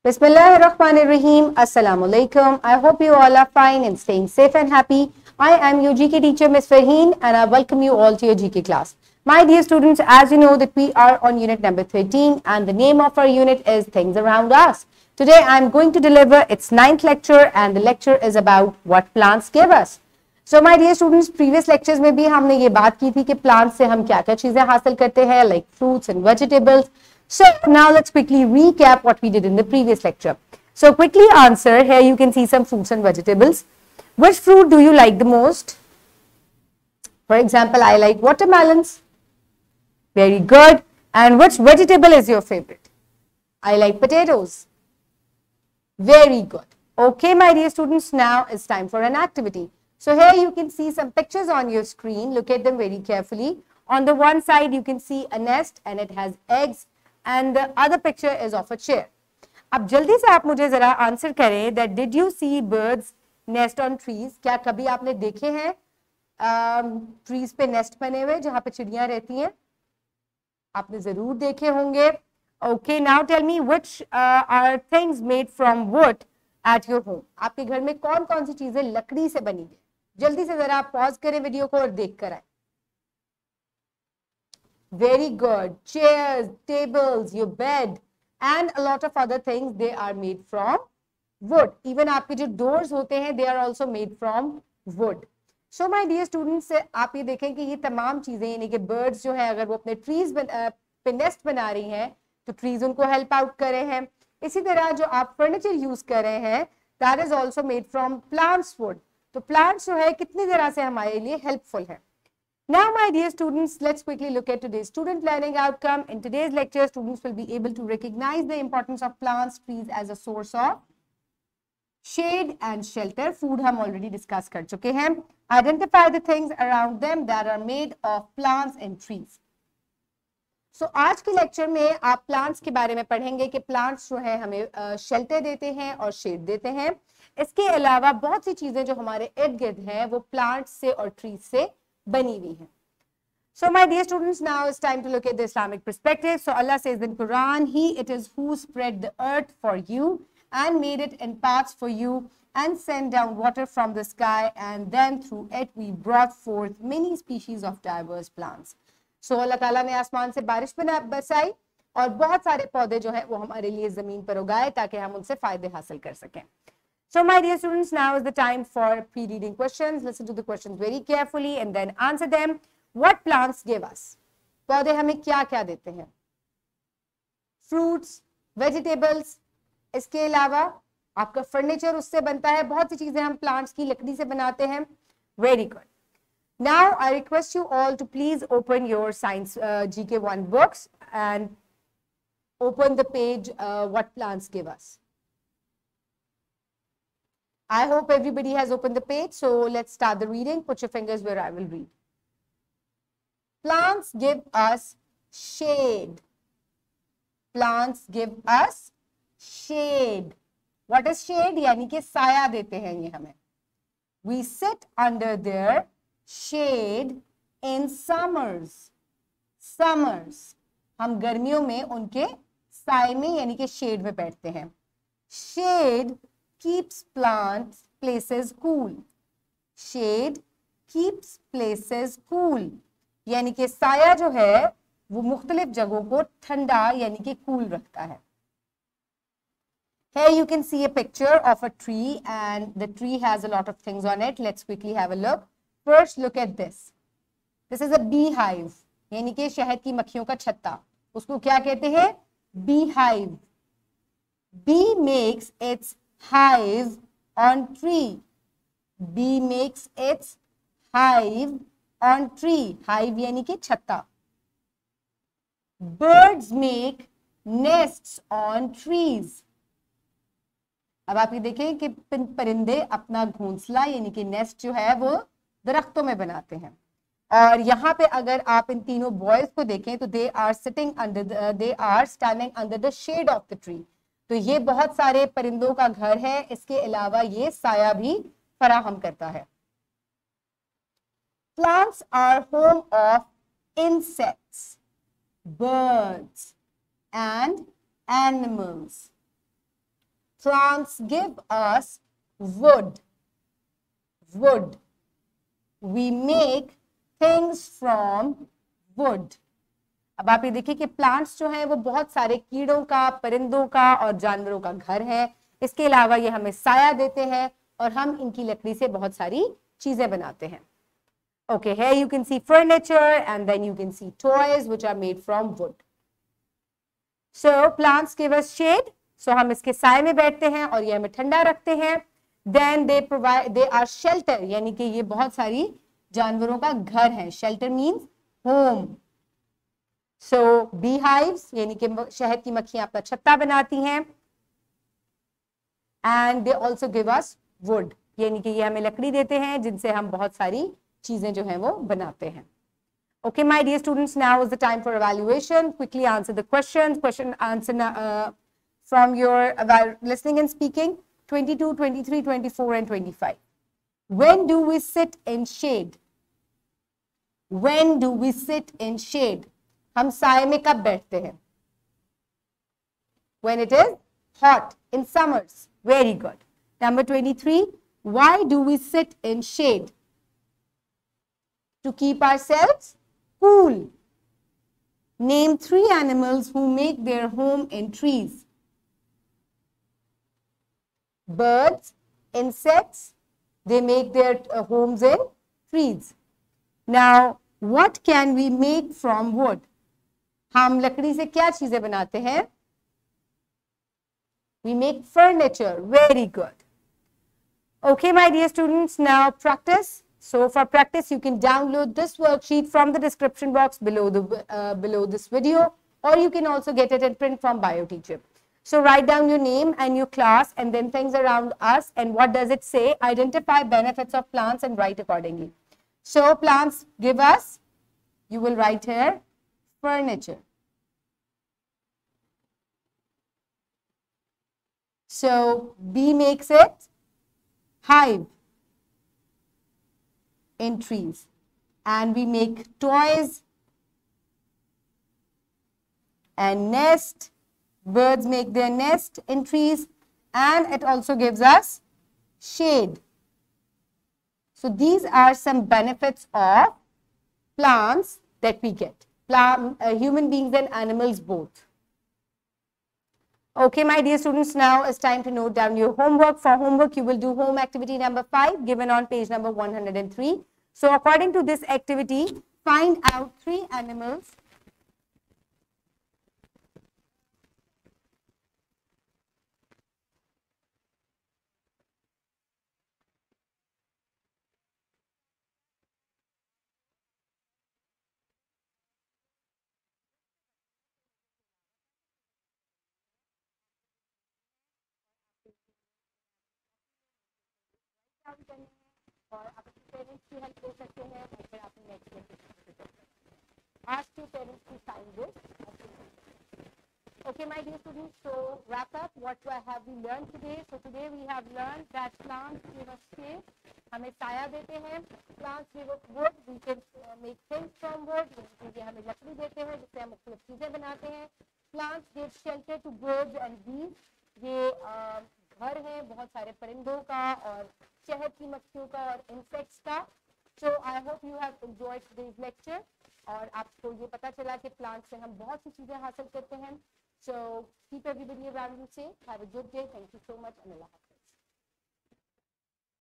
Bismillahirrahmanirrahim. Assalamu alaikum. I hope you all are fine and staying safe and happy. I am your GK teacher, Ms. Farheen, and I welcome you all to your GK class. My dear students, as you know that we are on unit number 13 and the name of our unit is Things Around Us. Today I am going to deliver its 9th lecture and the lecture is about what plants give us. So my dear students, previous lectures में भी हमने ये बात की थी कि plants से हम क्या-क्या चीजें हासिल करते हैं, like fruits and vegetables. So now let's quickly recap what we did in the previous lecture. So quickly answer, here you can see some fruits and vegetables. Which fruit do you like the most? For example, I like watermelons. Very good. And which vegetable is your favorite? I like potatoes. Very good. Okay, my dear students, now it's time for an activity. So here you can see some pictures on your screen. Look at them very carefully. On the one side, you can see a nest and it has eggs. And the other picture is of a chair. अब जल्दी से आप मुझे जरा answer करें that did you see birds nest on trees? क्या कभी आपने देखे हैं trees पे nest बने हुए जहाँ पे चिड़ियाँ रहती हैं? आपने जरूर देखे होंगे. Okay, now tell me which are things made from wood at your home? आपके घर में कौन-कौन सी चीजें लकड़ी से बनी है? जल्दी से जरा आप पॉज करें वीडियो को और देख कर आए. Very good. Chairs, tables, your bed and a lot of other things, they are made from wood. Even आपके जो doors होते हैं, they are also made from wood. So my dear students, आप ये देखें कि ये तमाम चीजें यानी कि birds जो है अगर वो अपने trees पे nest बना रही हैं तो trees उनको help out कर रहे हैं. इसी तरह जो आप furniture use कर रहे हैं that is also made from plants wood. तो plants जो है कितनी तरह से हमारे लिए helpful है. Now, my dear students, let's quickly look at today's student learning outcome. In today's lecture, students will be able to recognize the importance of plants, trees as a source of shade and shelter. Food हम already discuss कर चुके हैं. Identify the things around them that are made of plants and trees. So, आज के lecture में आप plants के बारे में पढ़ेंगे कि plants जो है हमें shelter देते हैं और shade देते हैं. इसके अलावा बहुत सी चीजें जो हमारे इर्द गिर्द हैं वो plants से और trees से बनी हुई है. So my dear students, now it's time to look at the Islamic perspective. So Allah says in Quran, He it is who spread the earth for you and made it in parts for you and sent down water from the sky and then through it we brought forth many species of diverse plants. So Allah Ta'ala ने आसमान से बारिश बरसाई और बहुत सारे पौधे जो है वो हमारे लिए जमीन पर उगाए ताकि हम उनसे फायदे हासिल कर सकें. So my dear students, now is the time for pre-reading questions. Listen to the questions very carefully and then answer them. What plants give us? पौधे हमें क्या-क्या देते हैं? Fruits, vegetables. इसके अलावा आपका furniture उससे बनता है. बहुत सी चीजें हम plants की लकड़ी से बनाते हैं. Very good. Now I request you all to please open your science GK1 books and open the page what plants give us. I hope everybody has opened the page. So let's start the reading. Put your fingers where I will read. Plants give us shade. Plants give us shade. What is shade? यानी कि साया देते हैं ये हमें. We sit under their shade in summers. Summers. हम गर्मियों में उनके साए में यानी कि shade में बैठते हैं. Shade keeps plants places cool. Shade keeps places cool. यानी कि साया जो है वो मुख्तलिफ जगहों को ठंडा यानी कि cool रखता है. Here you can see a picture of a tree and the tree has a lot of things on it. Let's quickly have a look. First look at this. This is a beehive. यानी कि शहद की मक्खियों का छत्ता. उसको क्या कहते हैं? Beehive. Bee makes its hive on tree. Bee makes its hive on tree. Hive यानी कि छत्ता. Birds make nests on trees. अब आप ये देखें कि परिंदे अपना घोंसला यानी कि नेस्ट जो है वो दरख्तों में बनाते हैं. और यहाँ पे अगर आप इन तीनों बॉयज को देखें तो they are standing under the shade of the tree. तो ये बहुत सारे परिंदों का घर है. इसके अलावा ये साया भी फराहम करता है. Plants are home of insects, birds and animals. Plants give us wood. Wood. We make things from wood. अब आप ये देखिए कि प्लांट्स जो हैं वो बहुत सारे कीड़ों का, परिंदों का और जानवरों का घर है. इसके अलावा ये हमें साया देते हैं और हम इनकी लकड़ी से बहुत सारी चीजें बनाते हैं. Okay, here you can see furniture and then you can see toys which are made from wood. So plants give us shade. So हम इसके साए में बैठते हैं और ये हमें ठंडा रखते हैं. Then they are shelter, यानी कि ये बहुत सारी जानवरों का घर है. Shelter means home. So beehives, यानी कि शहद की मक्खियां अपना छत्ता बनाती हैं. And they also give us wood, यानी कि ये हमें लकड़ी देते हैं जिनसे हम बहुत सारी चीजें जो हैं वो बनाते हैं. Okay, my dear students, now is the time for evaluation. Quickly answer the questions. Question answer from your listening and speaking. 22, 23, 24 and 25. When do we sit in shade? When do we sit in shade? हम साए में कब बैठते हैं? When it is hot, in summers. Very good. Number 23. Why do we sit in shade? To keep ourselves cool. Name 3 animals who make their home in trees. Birds, insects, they make their homes in trees. Now, what can we make from wood? हम लकड़ी से क्या चीजें बनाते हैं? We make furniture. Very good. Okay, my dear students, now practice. So for practice, you can download this worksheet from the description box below this video, or you can also get it in print from BioTeacher. So write down your name and your class and then things around us and what does it say? Identify benefits of plants and write accordingly. So plants give us, you will write here, furniture. So bee makes it hive in trees, and we make toys and nest. Birds make their nest in trees, and it also gives us shade. So these are some benefits of plants that we get. Human beings and animals both. Okay, my dear students, now it's time to note down your homework. For homework, you will do home activity number 5 given on page number 103. So according to this activity, find out 3 animals और आप अपने parents की help ले सकते हैं और फिर आप नेक्स्ट में ask your parents to sign this. Okay, my dear students, so wrap up. What have we learned today? So today we have learned that plants give us shade. हमें साया देते हैं. Plants give us wood. We can make things from wood. ये हमें लकड़ी देते हैं जिससे हम मुख्तलिफ चीजें बनाते हैं. Plants give shelter to birds and bees. ये घर है बहुत सारे परिंदों का और शहद की मक्खियों का और इंसेक्ट्स का. So I hope you have enjoyed today's lecture और आपको ये पता चला कि प्लांट से हम बहुत सी चीजें हासिल करते हैं. So keep everybody around you safe. Have a good day. Thank you so much and Allah Hafiz.